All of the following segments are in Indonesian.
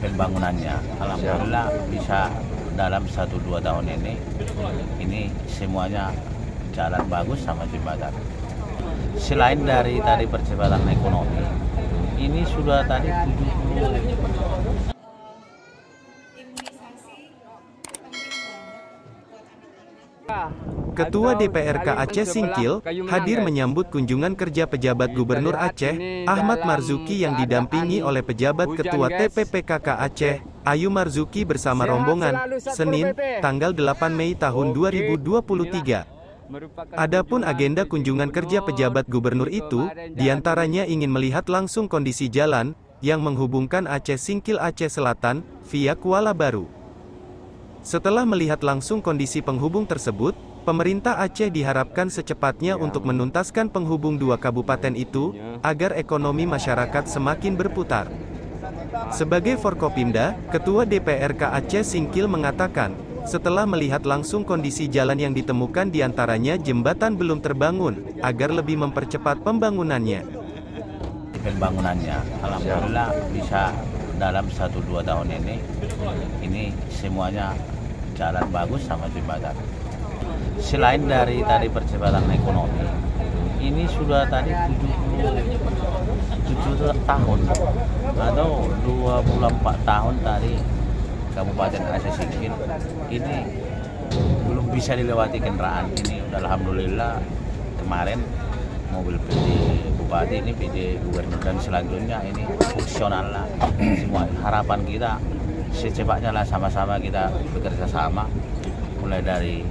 pembangunannya. Alhamdulillah bisa dalam 1-2 tahun ini semuanya jalan bagus sama jembatan. Selain dari tadi percepatan ekonomi, ini sudah tadi 70. Ketua DPRK Aceh Singkil hadir menyambut kunjungan kerja pejabat Gubernur Aceh, Ahmad Marzuki yang didampingi oleh pejabat Ketua TPPKK Aceh, Ayu Marzuki bersama rombongan, Senin, tanggal 8 Mei tahun 2023. Adapun agenda kunjungan kerja pejabat gubernur itu, diantaranya ingin melihat langsung kondisi jalan, yang menghubungkan Aceh Singkil Aceh Selatan, via Kuala Baru. Setelah melihat langsung kondisi penghubung tersebut, pemerintah Aceh diharapkan secepatnya untuk menuntaskan penghubung dua kabupaten itu, agar ekonomi masyarakat semakin berputar. Sebagai Forkopimda, Ketua DPRK Aceh Singkil mengatakan, setelah melihat langsung kondisi jalan yang ditemukan diantaranya jembatan belum terbangun, agar lebih mempercepat pembangunannya. Alhamdulillah bisa dalam 1-2 tahun ini semuanya jalan bagus sama jembatan. Selain dari tadi percepatan ekonomi, ini sudah tadi 77 tahun atau 24 tahun tadi Kabupaten Aceh Singkil ini belum bisa dilewati kendaraan. Ini udah alhamdulillah kemarin mobil PD Bupati ini PD Gubernur dan selanjutnya ini fungsional lah. Semua harapan kita secepatnya lah sama-sama kita bekerja sama, mulai dari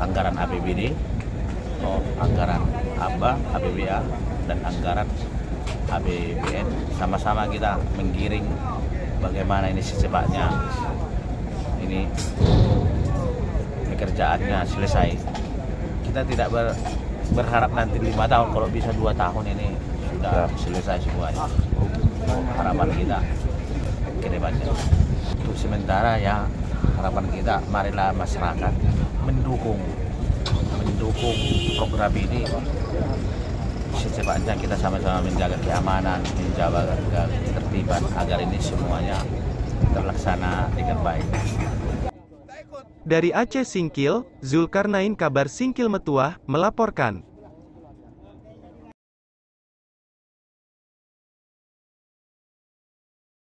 anggaran APBD, anggaran APBA dan anggaran APBN, sama-sama kita menggiring bagaimana ini secepatnya ini pekerjaannya selesai. Kita tidak berharap nanti 5 tahun, kalau bisa 2 tahun ini sudah selesai semuanya. Harapan kita ke depannya. Untuk sementara ya harapan kita, marilah masyarakat mendukung program ini. Secepatnya kita sama-sama menjaga keamanan, menjaga ketertiban agar ini semuanya terlaksana dengan baik. Dari Aceh Singkil, Zulkarnain Kabar Singkil Metuah, melaporkan.